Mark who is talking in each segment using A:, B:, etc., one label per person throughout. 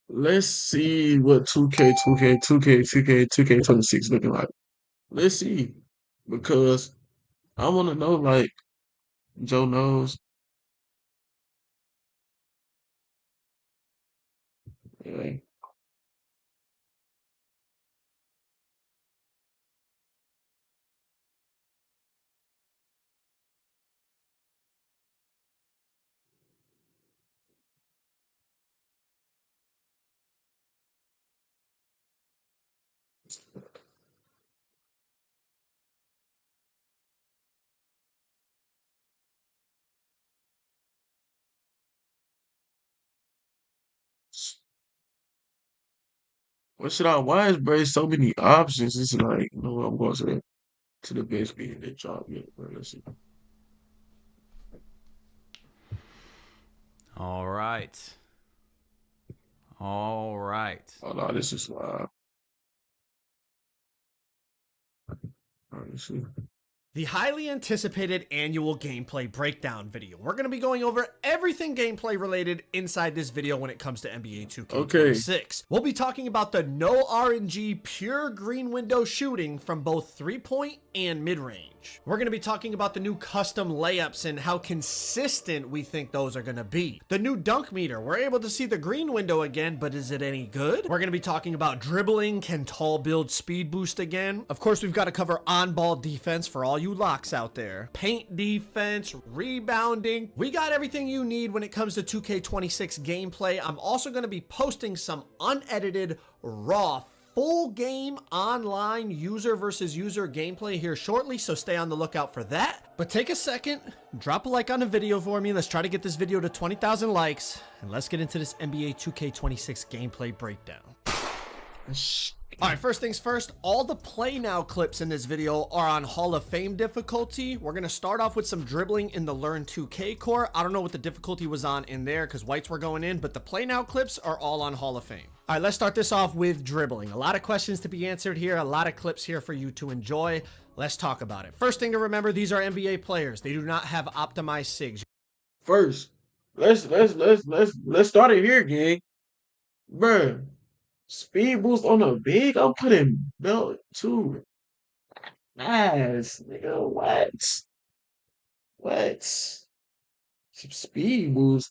A: Let's see what 2K, 2K, 2K, 2K, 2K26 looking like. Let's see. Because I want to know, like, Joe knows. Yeah. What should I? Why is Bray so many options? It's like, you know what, I'm going to the best beat that job yet, bro. Let's see.
B: All right. All right.
A: Oh no, this is live. All right, let's see.
C: The highly anticipated annual gameplay breakdown video. We're going to be going over everything gameplay related inside this video when it comes to NBA 2K26. We'll be talking about the no RNG pure green window shooting from both 3-point and mid-range. We're going to be talking about the new custom layups and how consistent we think those are going to be. The new dunk meter. We're able to see the green window again, but is it any good? We're going to be talking about dribbling. Can tall build speed boost again? Of course, we've got to cover on-ball defense for all you locks out there. Paint defense, rebounding. We got everything you need when it comes to 2K26 gameplay. I'm also going to be posting some unedited, raw, full game online user versus user gameplay here shortly, so stay on the lookout for that. But take a second, drop a like on the video for me. Let's try to get this video to 20,000 likes, and let's get into this NBA 2K26 gameplay breakdown. All right, first things first, all the play now clips in this video are on Hall of Fame difficulty. We're going to start off with some dribbling in the Learn 2K core. I don't know what the difficulty was on in there because whites were going in, but the play now clips are all on Hall of Fame. All right, let's start this off with dribbling. A lot of questions to be answered here, a lot of clips here for you to enjoy. Let's talk about it. First thing to remember, these are NBA players. They do not have optimized SIGs.
A: First, let's start it here, gang. Bruh. Speed boost on a big. I'm putting belt too. Nice, nigga. What? What? Some speed boost.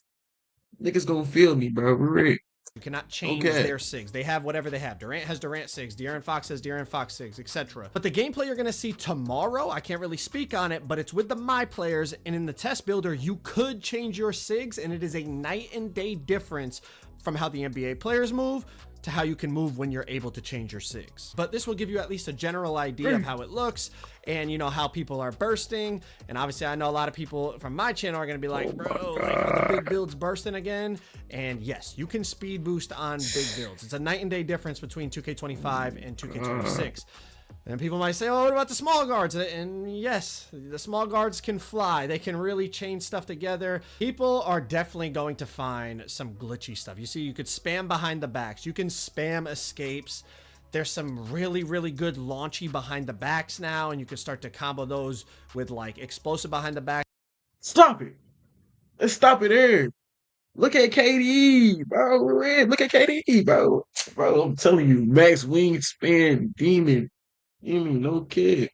A: Niggas gonna feel me, bro. We're ready.
C: You cannot change their SIGs. They have whatever they have. Durant has Durant SIGs. De'Aaron Fox has De'Aaron Fox SIGs, etc. But the gameplay you're going to see tomorrow, I can't really speak on it, but it's with the My Players. And in the test builder, you could change your SIGs, and it is a night and day difference from how the NBA players move to how you can move when you're able to change your SIGs. But this will give you at least a general idea of how it looks and, you know, how people are bursting. And obviously I know a lot of people from my channel are going to be like, bro, like, are the big builds bursting again? And yes, you can speed boost on big builds. It's a night and day difference between 2K25 and 2K26. And people might say, oh, what about the small guards? And yes, the small guards can fly. They can really chain stuff together. People are definitely going to find some glitchy stuff. You see, you could spam behind the backs. You can spam escapes. There's some really, really good launchy behind the backs now, and you can start to combo those with like explosive behind the back.
A: Stop it. Let's stop it there. Look at KD, bro. We're in. Look at KD, bro. Bro, I'm telling you, max wingspan, demon. You mean no kid.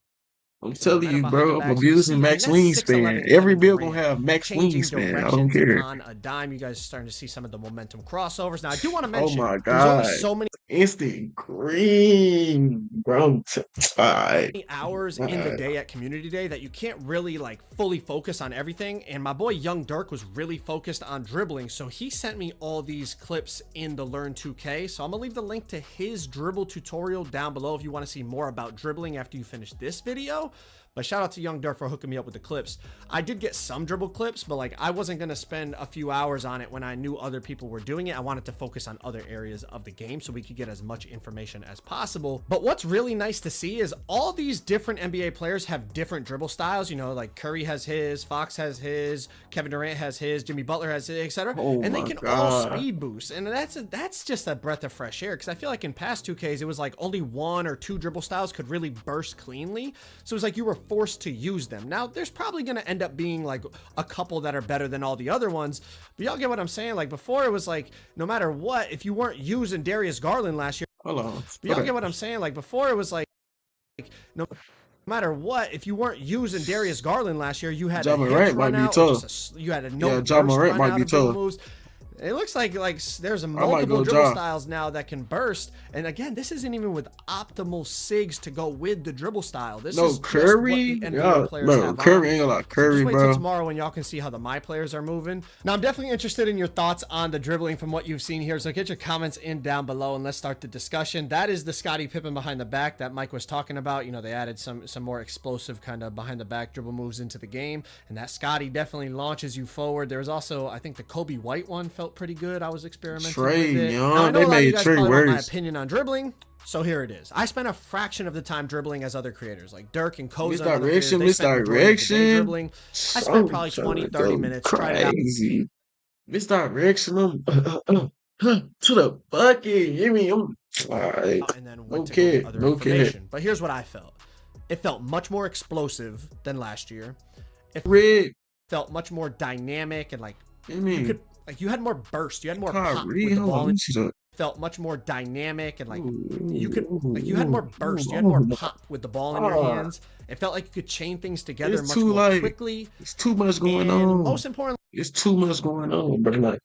A: I'm telling you, bro, I'm abusing max wingspan. Every build gonna have max wingspan. I don't care.
C: On a dime, you guys are starting to see some of the momentum crossovers. Now, I do want to mention,
A: oh my god,
C: there's so many
A: instant green, bro.
C: Hours in the day at community day that you can't really like fully focus on everything. And my boy Young Dirk was really focused on dribbling, so he sent me all these clips in the Learn 2K. So I'm gonna leave the link to his dribble tutorial down below if you want to see more about dribbling after you finish this video. But shout out to Young Dirk for hooking me up with the clips. I did get some dribble clips, but like I wasn't going to spend a few hours on it when I knew other people were doing it. I wanted to focus on other areas of the game so we could get as much information as possible. But what's really nice to see is all these different NBA players have different dribble styles. You know, like Curry has his, Fox has his, Kevin Durant has his, Jimmy Butler has his, etc. And they can all speed boost. And that's just a breath of fresh air, because I feel like in past 2Ks, it was like only one or two dribble styles could really burst cleanly. So it was like you were forced to use them. Now, there's probably going to end up being like a couple that are better than all the other ones, but y'all get what I'm saying? Like before it was like, no matter what, if you weren't using Darius Garland last year,
A: hold on.
C: Y'all get what I'm saying? Like before it was like no matter what, if you weren't using Darius Garland last year, you had
A: Ja Morant might be tough.
C: You had a no
A: Ja Morant might be tough.
C: moves. It looks like there's a multiple dribble styles now that can burst. And again, this isn't even with optimal SIGs to go with the dribble style. This is
A: Curry.
C: Just what the NBA players have
A: Curry ain't gonna Curry,
C: just wait
A: bro.
C: till tomorrow when y'all can see how the my players are moving. Now, I'm definitely interested in your thoughts on the dribbling from what you've seen here. So get your comments in down below and let's start the discussion. That is the Scottie Pippen behind the back that Mike was talking about. You know, they added some more explosive kind of behind the back dribble moves into the game, and that Scottie definitely launches you forward. There was also, I think, the Kobe White one felt pretty good. I was experimenting with it. Now, I know
A: they
C: a lot
A: made
C: of you guys
A: Trey
C: probably want my
A: worse.
C: opinion on dribbling. So here it is. I spent a fraction of the time dribbling as other creators like Dirk and Koza.
A: Misdirection.
C: Dribbling. I spent probably 20-30 minutes trying it out.
A: Misdirection. To the bucket. Give me him.
C: And then went to other information. But here's what I felt. It felt much more explosive than last year. It felt much more dynamic and like you had more burst. You had more pop with the ball. Felt much more dynamic and like you had more burst. You had more pop with the ball in your hands. It felt like you could chain things together much more quickly.
A: It's too much going on.
C: Most importantly,
A: it's too much going on, bro. Like,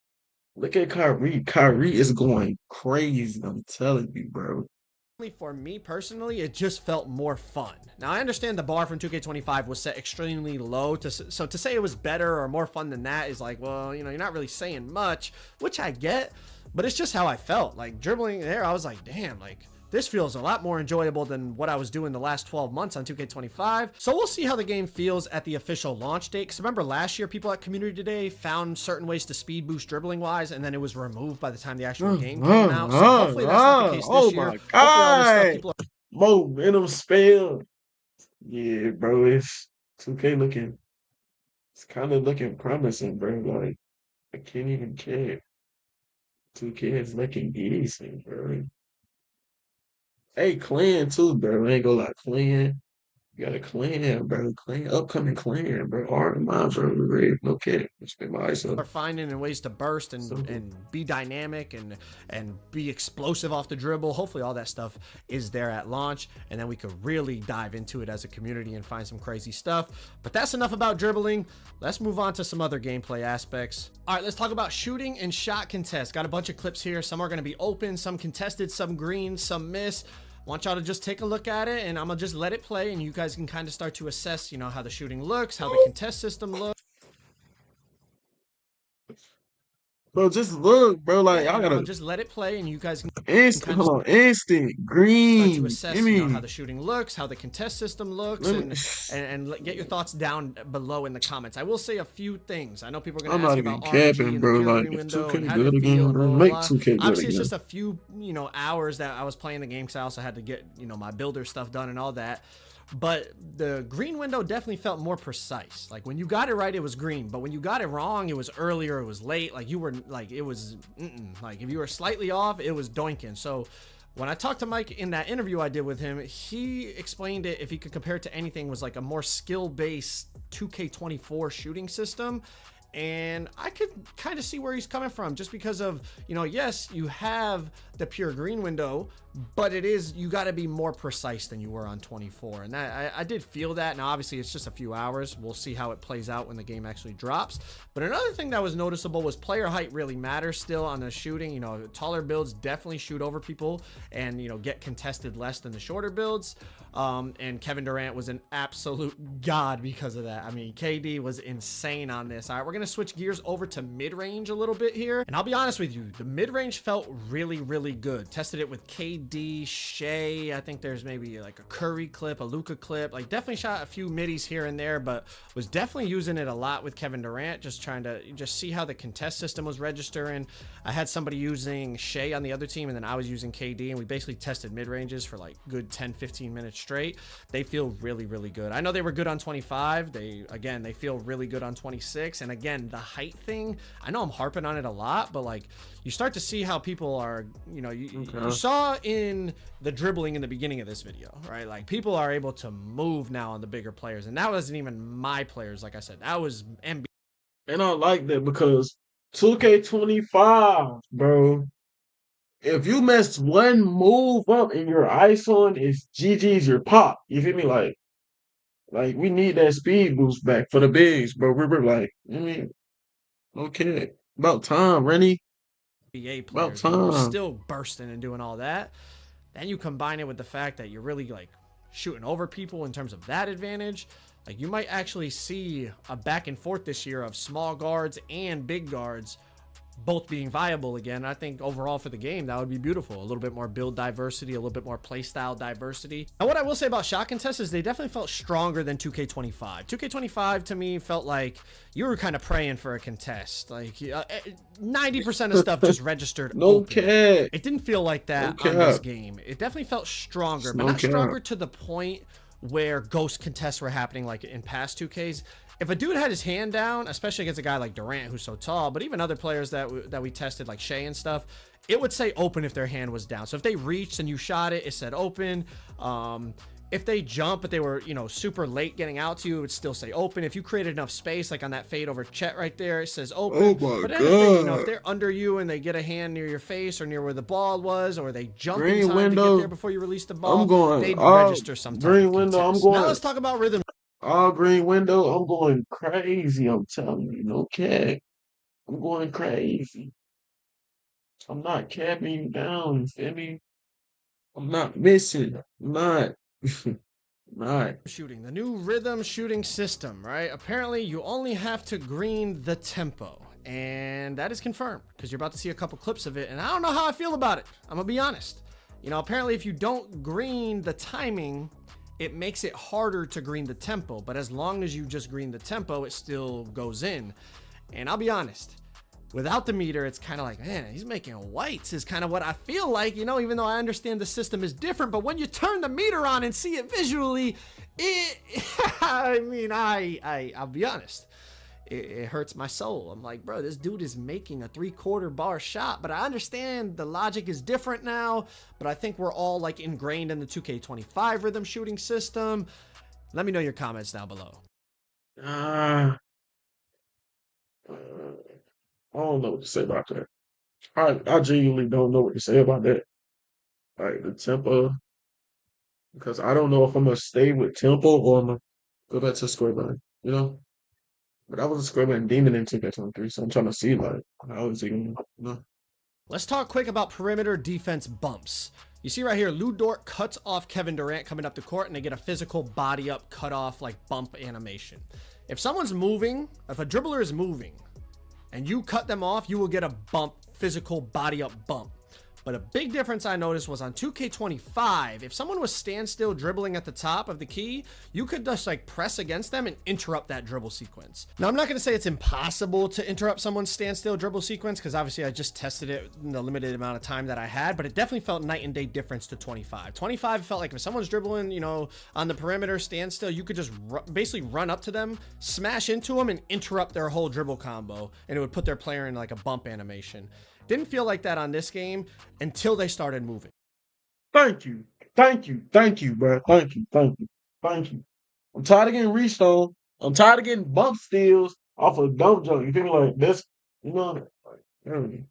A: look at Kyrie. Kyrie is going crazy. I'm telling you, bro.
C: For me personally, it just felt more fun. Now, I understand the bar from 2K25 was set extremely low, so to say it was better or more fun than that is like, well, you know, you're not really saying much, which I get, but it's just how I felt. Like, dribbling there, I was like, damn, like, this feels a lot more enjoyable than what I was doing the last 12 months on 2K25. So we'll see how the game feels at the official launch date. Because remember last year, people at Community Day found certain ways to speed boost dribbling wise, and then it was removed by the time the actual game came out. So hopefully that's not the case this year.
A: My God. Momentum spell. Yeah, bro, it's 2K looking. It's kind of looking promising, bro. Like, I can't even check. 2K is looking decent, bro. Hey, clan too, bro. I ain't gonna lie, clan. You got a clan, bro. Clan, upcoming clan, bro. Art mine, bro. No kidding. Spend my eyes up.
C: Are finding ways to burst and be dynamic and be explosive off the dribble. Hopefully all that stuff is there at launch, and then we could really dive into it as a community and find some crazy stuff. But that's enough about dribbling. Let's move on to some other gameplay aspects. All right, let's talk about shooting and shot contest. Got a bunch of clips here. Some are going to be open, some contested, some green, some miss. Want y'all to just take a look at it, and I'm gonna just let it play, and you guys can kind of start to assess, you know, how the shooting looks, how the contest system looks.
A: Bro, just look, bro. Like, y'all gotta
C: just let it play, and you guys can
A: instant green.
C: Start to assess, you know, how the shooting looks, how the contest system looks, and get your thoughts down below in the comments. I will say a few things. I know people are gonna ask about RNG and the green window and how to feel and blah, blah, blah. Obviously, it's just a few, you know, hours that I was playing the game, because I also had to get, you know, my builder stuff done and all that. But the green window definitely felt more precise. Like, when you got it right, it was green. But when you got it wrong, it was earlier, it was late. Like, you were, like, it was, like, if you were slightly off, it was doinking. So when I talked to Mike in that interview I did with him, he explained it, if he could compare it to anything, was like a more skill-based 2K24 shooting system. And I could kind of see where he's coming from, just because of, you know, yes, you have the pure green window, but it is, you got to be more precise than you were on 24. And that, I did feel that. Now, obviously, it's just a few hours. We'll see how it plays out when the game actually drops. But another thing that was noticeable was player height really matters still on the shooting. You know, taller builds definitely shoot over people and, you know, get contested less than the shorter builds. And Kevin Durant was an absolute god because of that. I mean, KD was insane on this. All right, we're going to switch gears over to mid-range a little bit here. And I'll be honest with you, the mid-range felt really, really good. Tested it with KD, Shea. I think there's maybe like a Curry clip, a Luka clip. Like, definitely shot a few middies here and there, but was definitely using it a lot with Kevin Durant, just trying to just see how the contest system was registering. I had somebody using Shea on the other team, and then I was using KD, and we basically tested mid-ranges for like good 10-15 minutes straight, they feel really, really good. I know they were good on 25. They feel really good on 26. And again, the height thing, I know I'm harping on it a lot, but like you start to see how people are, you know, you saw in the dribbling in the beginning of this video, right? Like people are able to move now on the bigger players, and that wasn't even my players. Like I said, that was NBA.
A: And I like that because 2K25, bro. If you mess one move up in your ISO, it's GG's your pop. You feel me? Like we need that speed boost back for the bigs, bro. We're like, I mean, okay, about time, Rennie.
C: NBA players who are still bursting and doing all that. Then you combine it with the fact that you're really like shooting over people in terms of that advantage. Like you might actually see a back and forth this year of small guards and big guards both being viable again. I think overall for the game, that would be beautiful. A little bit more build diversity, a little bit more play style diversity. And what I will say about shot contests is they definitely felt stronger than 2K25. 2K25 to me felt like you were kind of praying for a contest. Like 90% of stuff just registered open. It didn't feel like that on this game. It definitely felt stronger, but not stronger to the point where ghost contests were happening like in past 2Ks. If a dude had his hand down, especially against a guy like Durant who's so tall, but even other players that we tested like Shea and stuff, it would say open if their hand was down. So if they reached and you shot it, it said open. If they jump but they were, you know, super late getting out to you, it would still say open. If you created enough space, like on that fade over Chet right there, it says open.
A: Oh my
C: but
A: God.
C: You know, if they're under you and they get a hand near your face or near where the ball was, or they jump in time to get there before you release the ball, they'd register some type of contest. Now let's talk about rhythm.
A: All green window, I'm going crazy. I'm telling you, no cap. I'm going crazy. I'm not capping you down, you feel me? I'm not missing. I'm not. Not.
C: Shooting, the new rhythm shooting system, right? Apparently, you only have to green the tempo. And that is confirmed because you're about to see a couple clips of it. And I don't know how I feel about it. I'm going to be honest. You know, apparently, if you don't green the timing, it makes it harder to green the tempo, but as long as you just green the tempo, it still goes in. And I'll be honest, without the meter, it's kind of like, man, he's making whites is kind of what I feel like, you know, even though I understand the system is different, but when you turn the meter on and see it visually, I mean, I'll be honest. It hurts my soul. I'm like, bro, this dude is making a 3/4 bar shot, but I understand the logic is different now, but I think we're all like ingrained in the 2K25 rhythm shooting system. Let me know your comments down below.
A: I don't know what to say about that. I genuinely don't know what to say about that. Like the tempo, because I don't know if I'm gonna stay with tempo or I'm gonna go back to scoreline, you know? But I was a scoreline demon in 2K23, so I'm trying to see like how is he gonna, you know?
C: Let's talk quick about perimeter defense bumps. You see right here, Lu Dort cuts off Kevin Durant coming up the court, and they get a physical body up cut off like bump animation. If someone's moving, if a dribbler is moving and you cut them off, you will get a bump, physical body up bump. But a big difference I noticed was on 2K25, if someone was standstill dribbling at the top of the key, you could just like press against them and interrupt that dribble sequence. Now, I'm not going to say it's impossible to interrupt someone's standstill dribble sequence, because obviously I just tested it in the limited amount of time that I had, but it definitely felt night and day difference to 25. 25 felt like if someone's dribbling, you know, on the perimeter standstill, you could just basically run up to them, smash into them, and interrupt their whole dribble combo, and it would put their player in like a bump animation. Didn't feel like that on this game until they started moving.
A: Thank you, bro. Thank you. I'm tired of getting reached on. I'm tired of getting bump steals off of dump jump. You feel me? Like this, you know? Like,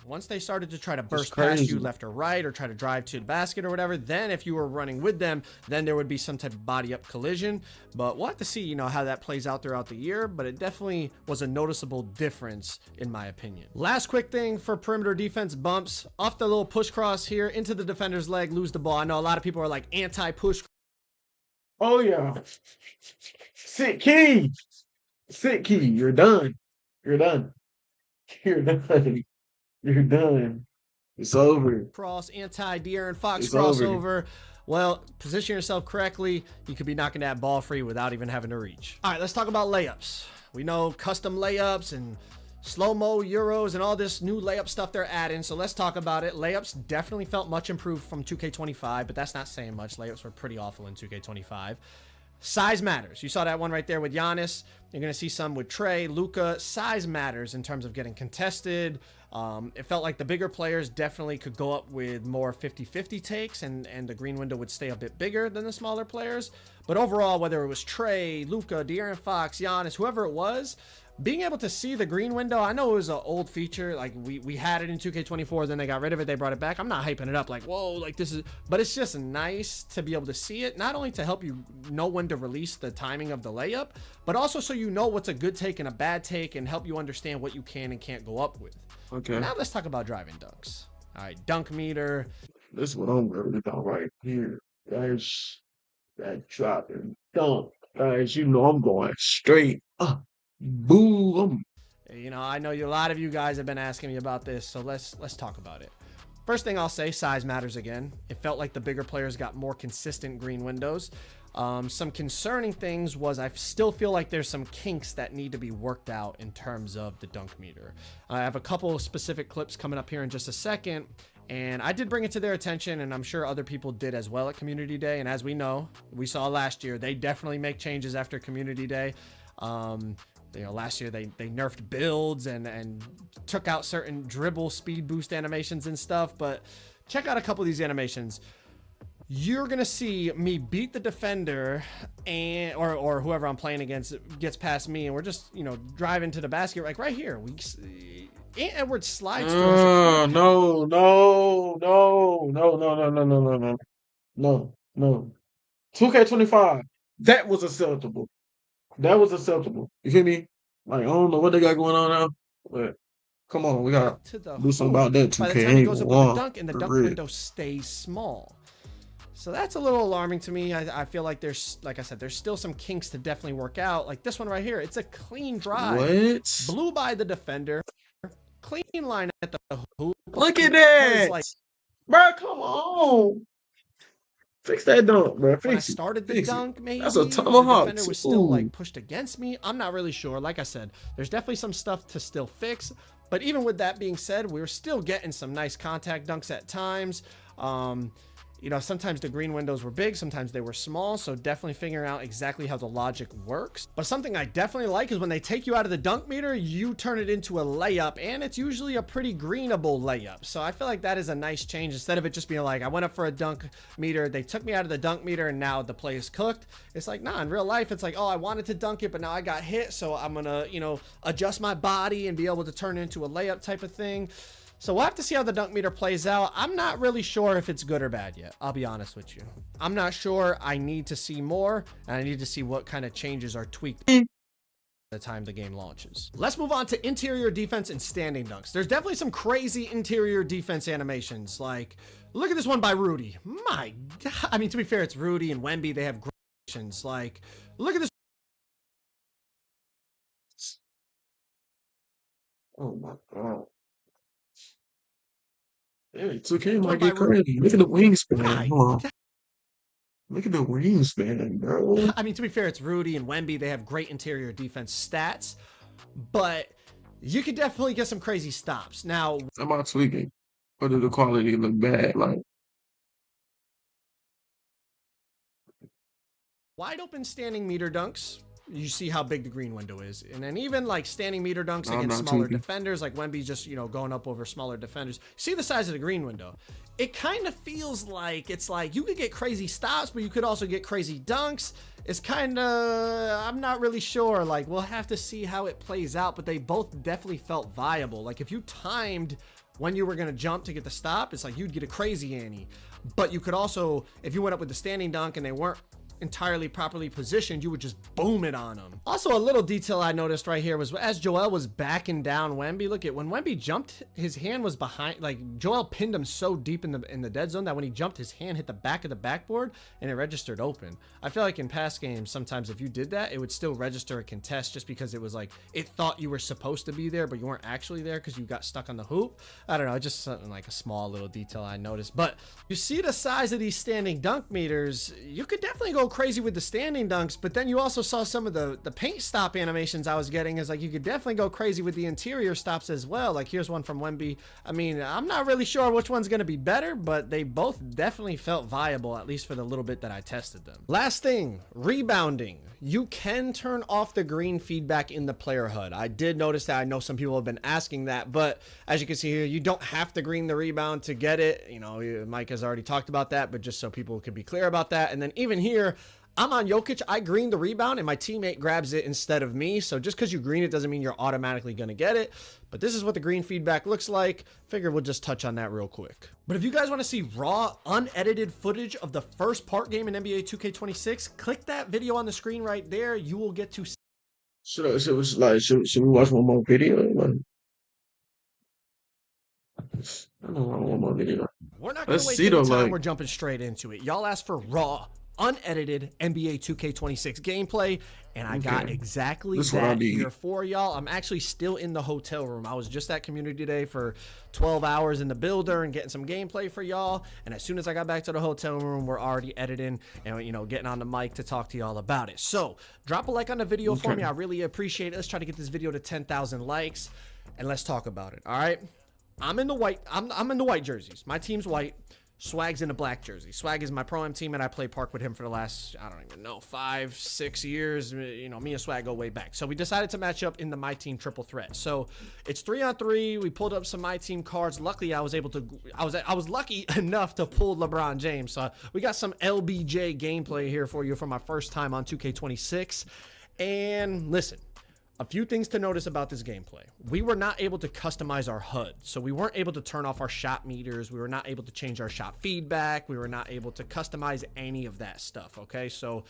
C: once they started to try to burst past you left or right, or try to drive to the basket or whatever, then if you were running with them, then there would be some type of body up collision. But we'll have to see, you know, how that plays out throughout the year, but it definitely was a noticeable difference in my opinion. Last quick thing for perimeter defense bumps, off the little push cross here into the defender's leg, lose the ball. I know a lot of people are like anti-push.
A: Oh yeah. Sit key. You're done. You're done. It's over.
C: Cross, anti-De'Aaron Fox
A: It's
C: crossover. Well, position yourself correctly, you could be knocking that ball free without even having to reach. All right, let's talk about layups. We know custom layups and, slow-mo Euros and all this new layup stuff they're adding. So let's talk about it. Layups definitely felt much improved from 2K25, but that's not saying much. Layups were pretty awful in 2K25. Size matters. You saw that one right there with Giannis. You're going to see some with Trey, Luka. Size matters in terms of getting contested. It felt like the bigger players definitely could go up with more 50-50 takes, and the green window would stay a bit bigger than the smaller players. But overall, whether it was Trey, Luka, De'Aaron Fox, Giannis, whoever it was, being able to see the green window, I know it was an old feature. Like we had it in 2K24, then they got rid of it. They brought it back. I'm not hyping it up like, whoa, like this is, but it's just nice to be able to see it. Not only to help you know when to release the timing of the layup, but also so you know what's a good take and a bad take and help you understand what you can and can't go up with. Okay. Now let's talk about driving dunks. All right, dunk meter.
A: This is what I'm worried about right here. Guys, that dropping dunk. Guys, you know I'm going straight up. Boom.
C: You know, I know a lot of you guys have been asking me about this, so let's talk about it. First thing I'll say, size matters again. It felt like the bigger players got more consistent green windows. Some concerning things was I still feel like there's some kinks that need to be worked out in terms of the dunk meter. I have a couple of specific clips coming up here in just a second, and I did bring it to their attention, and I'm sure other people did as well at Community Day. And as we know, we saw last year, they definitely make changes after Community Day. You know, last year they nerfed builds and took out certain dribble speed boost animations and stuff. But check out a couple of these animations. You're gonna see me beat the defender, and or whoever I'm playing against gets past me, and we're just, you know, driving to the basket. Like right here, Ant Edwards slides.
A: No. 2K25. That was acceptable. That was acceptable. You hear me? Like, I don't know what they got going on now, but come on, we gotta do something about that. 2K.
C: By the time he goes up with the dunk, and the dunk window stays small. So that's a little alarming to me. I feel like there's, like I said, there's still some kinks to definitely work out. Like this one right here, it's a clean drive.
A: What?
C: Blew by the defender. Clean line at the hoop.
A: Look at that.
C: Like,
A: bro, come on. Fix that dunk, bro.
C: When I started the dunk, maybe
A: that's a tomahawk.
C: The defender was still like pushed against me. I'm not really sure. Like I said, there's definitely some stuff to still fix. But even with that being said, we were still getting some nice contact dunks at times. You know, sometimes the green windows were big, sometimes they were small, so definitely figuring out exactly how the logic works. But something I definitely like is when they take you out of the dunk meter, you turn it into a layup, and it's usually a pretty greenable layup. So I feel like that is a nice change. Instead of it just being like, I went up for a dunk meter, they took me out of the dunk meter, and now the play is cooked. It's like, nah, in real life, it's like, oh, I wanted to dunk it, but now I got hit, so I'm gonna, you know, adjust my body and be able to turn it into a layup type of thing. So we'll have to see how the dunk meter plays out. I'm not really sure if it's good or bad yet. I'll be honest with you. I'm not sure. I need to see more, and I need to see what kind of changes are tweaked by the time the game launches. Let's move on to interior defense and standing dunks. There's definitely some crazy interior defense animations. Like, look at this one by Rudy. My God. I mean, to be fair, it's Rudy and Wemby. They have great animations. Like, look at this.
A: Oh my God. Yeah, 2K might get crazy. Look at the wingspan. Look at the wingspan, bro.
C: I mean, to be fair, it's Rudy and Wemby. They have great interior defense stats, but you could definitely get some crazy stops. Now,
A: I'm not tweaking, but does the quality look bad? Like,
C: wide open standing meter dunks. You see how big the green window is. And then even like standing meter dunks against smaller defenders, like Wemby just, you know, going up over smaller defenders. See the size of the green window. It kind of feels like it's like you could get crazy stops, but you could also get crazy dunks. It's kind of, I'm not really sure. Like, we'll have to see how it plays out, but they both definitely felt viable. Like, if you timed when you were going to jump to get the stop, it's like you'd get a crazy ante. But you could also, if you went up with the standing dunk and they weren't entirely properly positioned, you would just boom it on them. Also, a little detail I noticed right here was as Joel was backing down Wemby, look at when Wemby jumped, his hand was behind, like Joel pinned him so deep in the dead zone that when he jumped, his hand hit the back of the backboard and it registered open. I feel like in past games, sometimes if you did that, it would still register a contest just because it was like, it thought you were supposed to be there, but you weren't actually there because you got stuck on the hoop. I don't know, just something like a small little detail I noticed. But you see the size of these standing dunk meters, you could definitely go crazy with the standing dunks, but then you also saw some of the paint stop animations I was getting. Is like you could definitely go crazy with the interior stops as well. Like here's one from Wemby. I mean, I'm not really sure which one's going to be better, but they both definitely felt viable, at least for the little bit that I tested them. Last thing, rebounding. You can turn off the green feedback in the player HUD. I did notice that. I know some people have been asking that, but as you can see here, you don't have to green the rebound to get it. You know, Mike has already talked about that, but just so people can be clear about that. And then even here, I'm on Jokic. I green the rebound and my teammate grabs it instead of me. So just because you green it doesn't mean you're automatically going to get it. But this is what the green feedback looks like. Figure we'll just touch on that real quick. But if you guys want to see raw, unedited footage of the first part game in NBA 2K26, click that video on the screen right there. You will get to...
A: Should we watch one more video? Like, I don't want one more video.
C: We're not going to waste any time. Like, we're jumping straight into it. Y'all asked for raw, unedited NBA 2K26 gameplay, and I got exactly that here for y'all. I'm actually still in the hotel room. I was just at Community Day for 12 hours in the builder and getting some gameplay for y'all, and as soon as I got back to the hotel room, we're already editing and, you know, getting on the mic to talk to y'all about it. So drop a like on the video for me. I really appreciate it. Let's try to get this video to 10,000 likes, and let's talk about it. All right, I'm in the white. I'm in the white jerseys. My team's white. Swag's in a black jersey. Swag is my pro-am team, and I play park with him for the last, I don't even know, 5-6 years. You know, me and Swag go way back. So we decided to match up in the My Team triple threat. So it's 3-on-3. We pulled up some My Team cards. Luckily, I was lucky enough to pull LeBron James. So we got some LBJ gameplay here for you for my first time on 2K26. And listen, a few things to notice about this gameplay. We were not able to customize our HUD, so we weren't able to turn off our shot meters. We were not able to change our shot feedback. We were not able to customize any of that stuff, okay? So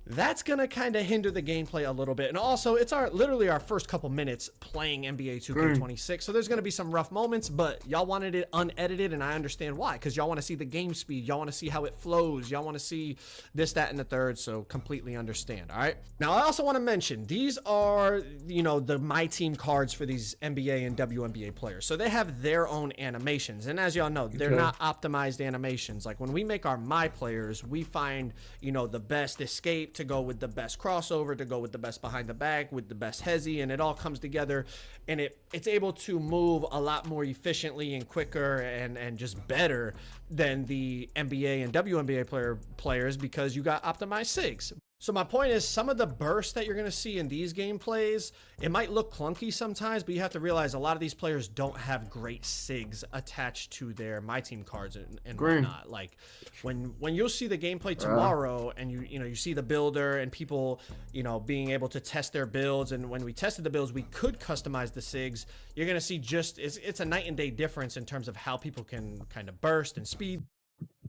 C: that's going to kind of hinder the gameplay a little bit. And also, it's literally our first couple minutes playing NBA 2K26, so there's going to be some rough moments, but y'all wanted it unedited, and I understand why, because y'all want to see the game speed. Y'all want to see how it flows. Y'all want to see this, that, and the third, so completely understand, all right? Now, I also want to mention, these are, you know, the My Team cards for these NBA and WNBA players, so they have their own animations, and as y'all know, they're not optimized animations. Like, when we make our My players, we find, you know, the best escape, to go with the best crossover, to go with the best behind the back, with the best hezzy, and it all comes together, and it's able to move a lot more efficiently and quicker and just better than the NBA and WNBA players because you got optimized SIGs. So my point is, some of the bursts that you're going to see in these gameplays, it might look clunky sometimes, but you have to realize a lot of these players don't have great SIGs attached to their My Team cards and whatnot. Like when you'll see the gameplay tomorrow and you see the builder and people, you know, being able to test their builds, and when we tested the builds, we could customize the SIGs. You're going to see it's a night and day difference in terms of how people can kind of burst and speed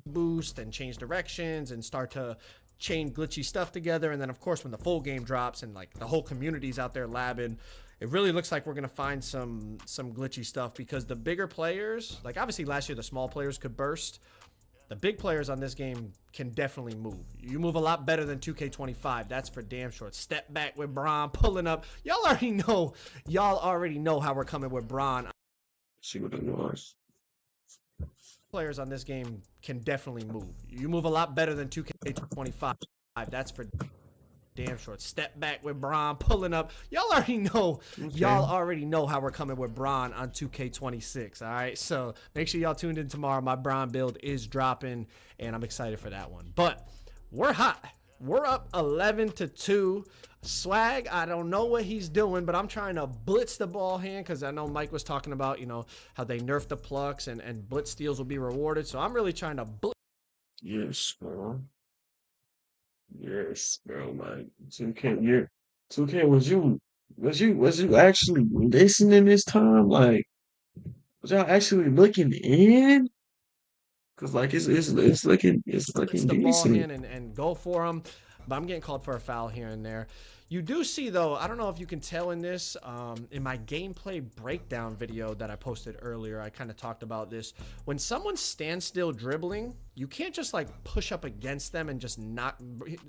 C: boost and change directions and start to chain glitchy stuff together. And then of course when the full game drops and like the whole community's out there labbing, it really looks like we're gonna find some glitchy stuff, because the bigger players, like obviously last year the small players could burst, the big players on this game can definitely move. You move a lot better than 2K25, that's for damn sure. Step back with Bron pulling up. Y'all already know how we're coming with Bron.
A: See what it was.
C: Players on this game can definitely move. You move a lot better than 2K25. That's for damn sure. Step back with Bron pulling up. Y'all already know how we're coming with Bron on 2K26. All right, so make sure y'all tuned in tomorrow. My Bron build is dropping, and I'm excited for that one. But we're hot. We're up 11-2. Swag, I don't know what he's doing, but I'm trying to blitz the ball hand, because I know Mike was talking about, you know, how they nerfed the plucks and blitz steals will be rewarded. So I'm really trying to blitz.
A: Yes, bro. Yes, bro. Like 2K, was you actually listening this time? Like, was y'all actually looking in? Cause like it's looking
C: the ball
A: decent.
C: hand and go for him. But I'm getting called for a foul here and there. You do see, though, I don't know if you can tell in this, in my gameplay breakdown video that I posted earlier, I kind of talked about this. When someone stands still dribbling, you can't just like push up against them and just not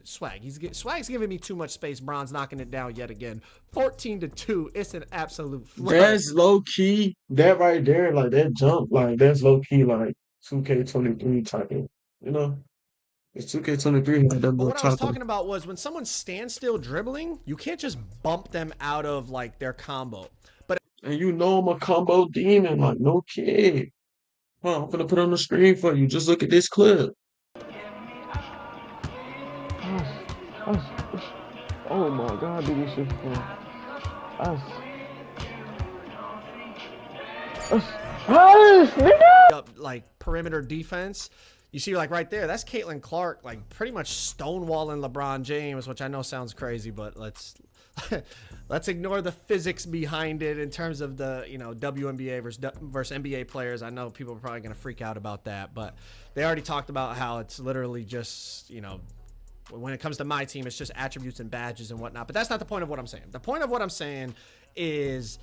C: Swag. Swag's giving me too much space. Bron's knocking it down yet again. 14-2. It's an absolute flood.
A: That's low key. That right there, like that jump, like that's low key, like 2K23 type of, you know. It's 2K23 had that
C: But
A: little
C: what I was
A: taco.
C: talking about was when someone stands still dribbling, you can't just bump them out of like their combo. But
A: And you know I'm a combo demon, like no kid. Huh, I'm gonna put it on the screen for you. Just look at this clip. Oh my god, dude, this shit fun.
C: up like perimeter defense, you see like right there, that's Caitlin Clark like pretty much stonewalling LeBron James, which I know sounds crazy, but let's let's ignore the physics behind it in terms of the, you know, WNBA versus NBA players. I know people are probably going to freak out about that, but they already talked about how it's literally just, you know, when it comes to my team, it's just attributes and badges and whatnot. But that's not the point of what I'm saying. The point of what I'm saying is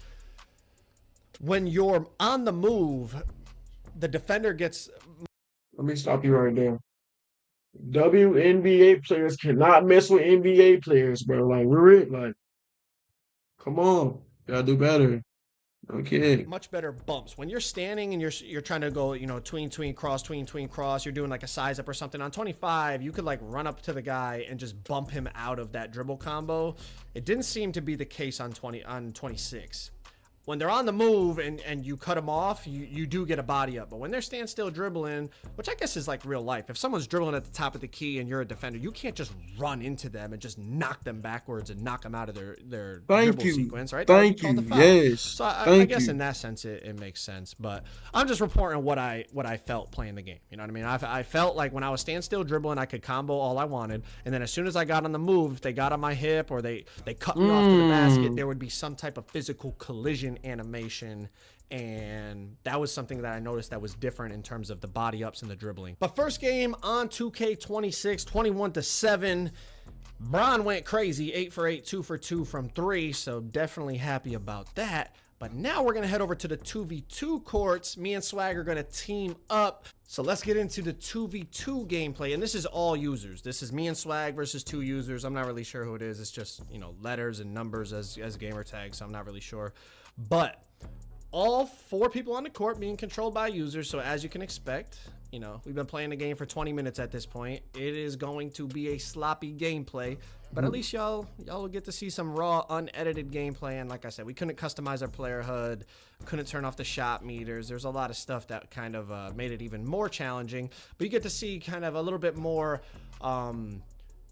C: when you're on the move, the defender gets...
A: Let me stop you right there. WNBA players cannot mess with NBA players, bro. Like, we're it. Like, come on. Gotta do better. Okay.
C: much better bumps when you're standing and you're trying to go, you know, tween cross, you're doing like a size up or something. On 25, you could like run up to the guy and just bump him out of that dribble combo. It didn't seem to be the case on 26. When they're on the move and you cut them off, you do get a body up. But when they're standstill dribbling, which I guess is like real life, if someone's dribbling at the top of the key and you're a defender, you can't just run into them and just knock them backwards and knock them out of their dribble sequence, right?
A: Thank you. Yes.
C: So I guess in that sense it makes sense. But I'm just reporting what I felt playing the game. You know what I mean? I felt like when I was standstill dribbling, I could combo all I wanted, and then as soon as I got on the move, if they got on my hip or they cut me off to the basket, there would be some type of physical collision animation, and that was something that I noticed that was different in terms of the body ups and the dribbling. But first game on 2K26, 21-7. Bron went crazy, 8 for 8, 2 for 2 from 3, so definitely happy about that. But now we're gonna head over to the 2v2 courts. Me and Swag are gonna team up. So let's get into the 2v2 gameplay. And this is all users. This is me and Swag versus 2 users. I'm not really sure who it is. It's just, you know, letters and numbers as gamer tags, so I'm not really sure. But all 4 people on the court being controlled by users. So as you can expect, you know, we've been playing the game for 20 minutes at this point. It is going to be a sloppy gameplay, but at least y'all will get to see some raw, unedited gameplay. And like I said, we couldn't customize our player HUD, couldn't turn off the shot meters. There's a lot of stuff that kind of made it even more challenging, but you get to see kind of a little bit more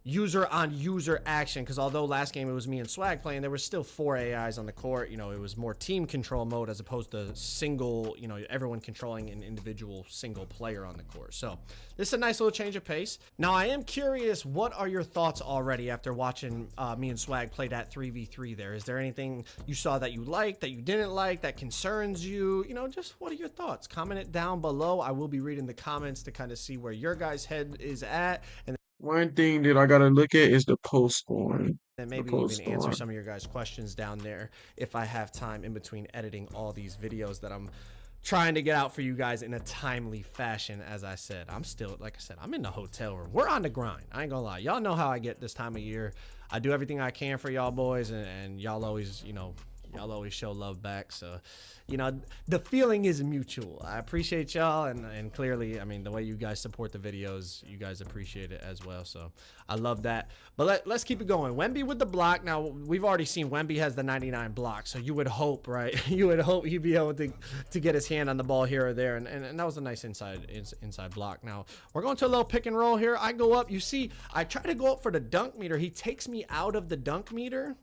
C: user on user action, because although last game it was me and Swag playing, there was still 4 AIs on the court. You know, it was more team control mode as opposed to single, you know, everyone controlling an individual single player on the court. So this is a nice little change of pace. Now I am curious, what are your thoughts already after watching me and Swag play that 3v3 there? Is there anything you saw that you liked, that you didn't like, that concerns you? You know, just what are your thoughts? Comment it down below. I will be reading the comments to kind of see where your guys' head is at, and
A: one thing that I gotta look at is the post scoring.
C: and maybe even answer some of your guys' questions down there if I have time in between editing all these videos that I'm trying to get out for you guys in a timely fashion. As I said, I'm still, like I said, I'm in the hotel room. We're on the grind. I ain't gonna lie. Y'all know how I get this time of year. I do everything I can for y'all boys, and y'all always, you know, y'all always show love back. So, you know, the feeling is mutual. I appreciate y'all, and clearly, I mean, the way you guys support the videos, you guys appreciate it as well. So I love that. But let's keep it going. Wemby with the block. Now, we've already seen Wemby has the 99 block, so you would hope, right? You would hope he'd be able to get his hand on the ball here or there, and that was a nice inside block. Now, we're going to a little pick and roll here. I go up. You see, I try to go up for the dunk meter. He takes me out of the dunk meter,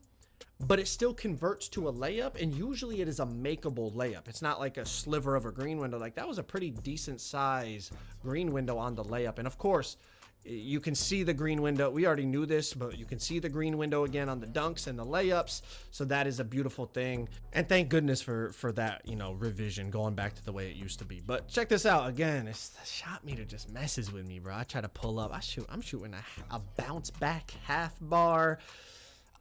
C: but it still converts to a layup, and usually it is a makeable layup. It's not like a sliver of a green window. Like, that was a pretty decent size green window on the layup. And of course, you can see the green window. We already knew this, but you can see the green window again on the dunks and the layups. So that is a beautiful thing. And thank goodness for that, you know, revision, going back to the way it used to be. But check this out. Again, it's the shot meter just messes with me, bro. I try to pull up. I'm shooting a bounce back half bar.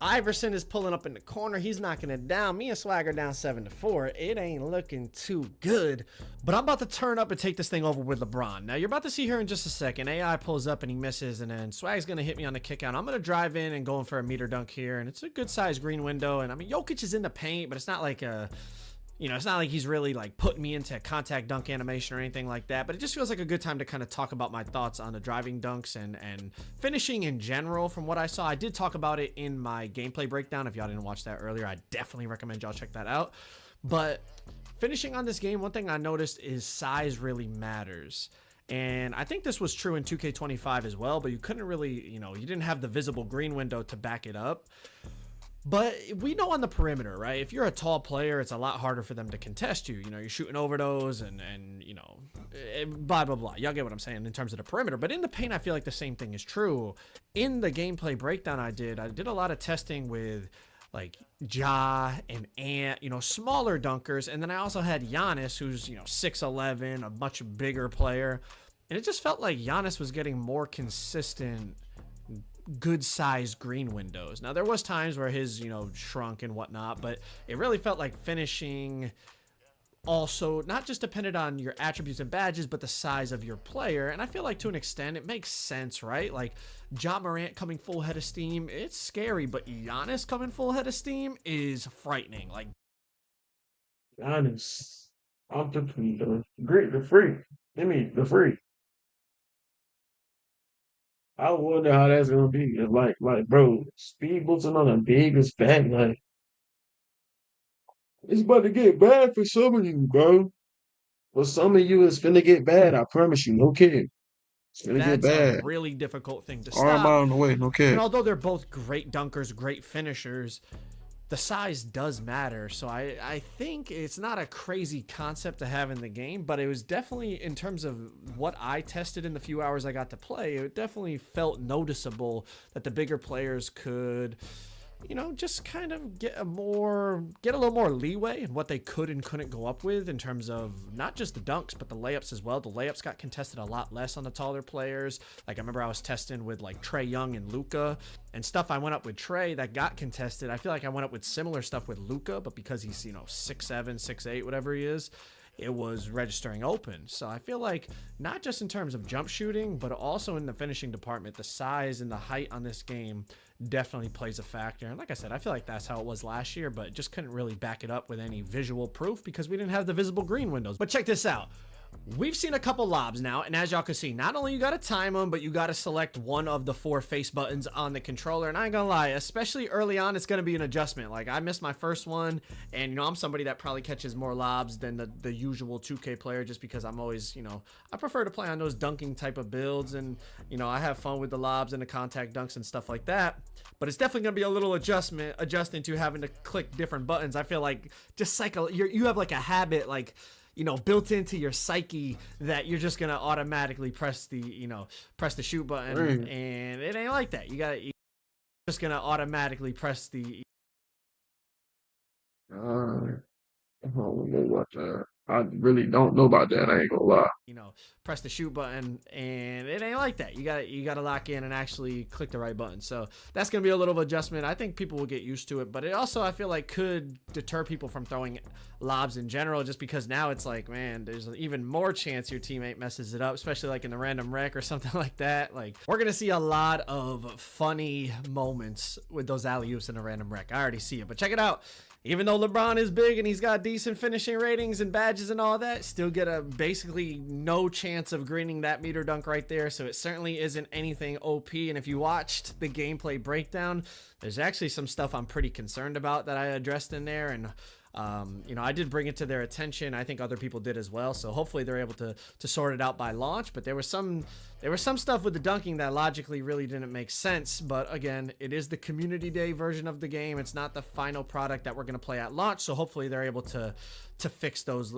C: Iverson is pulling up in the corner. He's knocking it down. Me and Swag are down 7-4. It ain't looking too good, but I'm about to turn up and take this thing over with LeBron. Now, you're about to see here in just a second. AI pulls up and he misses, and then Swag's going to hit me on the kick out. I'm going to drive in and going for a meter dunk here, and it's a good size green window. And I mean, Jokic is in the paint, but it's not like a, You know, it's not like he's really like putting me into contact dunk animation or anything like that, but it just feels like a good time to kind of talk about my thoughts on the driving dunks and finishing in general from what I saw. I did talk about it in my gameplay breakdown. If y'all didn't watch that earlier, I definitely recommend y'all check that out. But finishing on this game, one thing I noticed is size really matters. And I think this was true in 2K25 as well, but you couldn't really, you know, you didn't have the visible green window to back it up. But we know on the perimeter, right? If you're a tall player, it's a lot harder for them to contest you. You know, you're shooting over those and you know, blah, blah, blah. Y'all get what I'm saying in terms of the perimeter. But in the paint, I feel like the same thing is true. In the gameplay breakdown I did a lot of testing with like Ja and Ant, you know, smaller dunkers. And then I also had Giannis, who's, you know, 6'11", a much bigger player. And it just felt like Giannis was getting more consistent good sized green windows. Now there was times where his, you know, shrunk and whatnot, but it really felt like finishing also not just depended on your attributes and badges, but the size of your player. And I feel like to an extent it makes sense, right? Like Ja Morant coming full head of steam, it's scary, but Giannis coming full head of steam is frightening. Like
A: Giannis, I'm the great, the free. Give me the free. I wonder how that's gonna be. Like, bro, speed boosting on the biggest back, like, it's about to get bad for some of you, bro. For some of you, it's finna get bad. I promise you, no kid. It's gonna get
C: that's a
A: bad.
C: really difficult thing to
A: Arm
C: stop.
A: out on the way, no
C: And
A: kid.
C: although they're both great dunkers, great finishers, the size does matter. So I think it's not a crazy concept to have in the game, but it was definitely, in terms of what I tested in the few hours I got to play, it definitely felt noticeable that the bigger players could, you know, just kind of get a little more leeway in what they could and couldn't go up with in terms of not just the dunks, but the layups as well. The layups got contested a lot less on the taller players. Like I remember I was testing with like Trae Young and Luka and stuff. I went up with Trae that got contested. I feel like I went up with similar stuff with Luka, but because he's, you know, 6'7", 6'8", whatever he is, it was registering open. So I feel like not just in terms of jump shooting, but also in the finishing department, the size and the height on this game definitely plays a factor. And like I said, I feel like that's how it was last year, but just couldn't really back it up with any visual proof because we didn't have the visible green windows. But check this out. We've seen a couple lobs now, and as y'all can see, not only you gotta time them, but you gotta select one of the 4 face buttons on the controller. And I ain't gonna lie, especially early on, it's gonna be an adjustment. Like I missed my first one, and you know, I'm somebody that probably catches more lobs than the usual 2K player, just because I'm always, you know, I prefer to play on those dunking type of builds, and you know, I have fun with the lobs and the contact dunks and stuff like that. But it's definitely gonna be a little adjusting to having to click different buttons. I feel like just you have like a habit, like, you know, built into your psyche that you're just gonna automatically press the, you know, press the shoot button, and it ain't like that. You're just gonna automatically press the.
A: I don't know about that. I really don't know about that. I ain't gonna lie.
C: You know, press the shoot button, and it ain't like that. You gotta lock in and actually click the right button. So that's gonna be a little adjustment. I think people will get used to it, but it also, I feel like, could deter people from throwing lobs in general, just because now it's like, man, there's an even more chance your teammate messes it up, especially like in the random wreck or something like that. Like we're gonna see a lot of funny moments with those alley-oops in a random wreck. I already see it, but check it out. Even though LeBron is big and he's got decent finishing ratings and badges and all that, still get a basically no chance of greening that meter dunk right there. So it certainly isn't anything OP. And if you watched the gameplay breakdown, there's actually some stuff I'm pretty concerned about that I addressed in there. And you know, I did bring it to their attention. I think other people did as well. So hopefully they're able to sort it out by launch. But there was some stuff with the dunking that logically really didn't make sense. But again, it is the community day version of the game. It's not the final product that we're going to play at launch. So hopefully they're able to fix those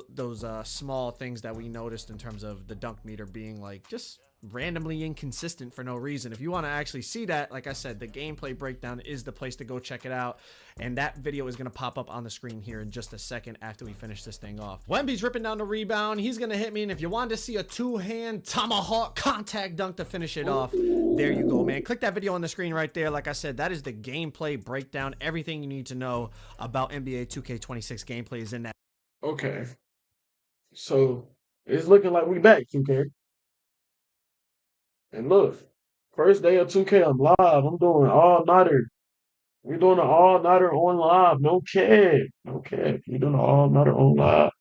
C: small things that we noticed in terms of the dunk meter being like just randomly inconsistent for no reason. If you want to actually see that, like I said, the gameplay breakdown is the place to go check it out, and that video is going to pop up on the screen here in just a second after we finish this thing off. Wemby's ripping down the rebound. He's going to hit me, and if you wanted to see a two-hand tomahawk contact dunk to finish it off, there you go, man. Click that video on the screen right there. Like I said, that is the gameplay breakdown. Everything you need to know about NBA 2K26 gameplay is in that.
A: Okay, so it's looking like we back, 2K. And look, first day of 2K, I'm live. I'm doing all-nighter We doing an all-nighter on live. No cap. No cap. We doing an all-nighter on live.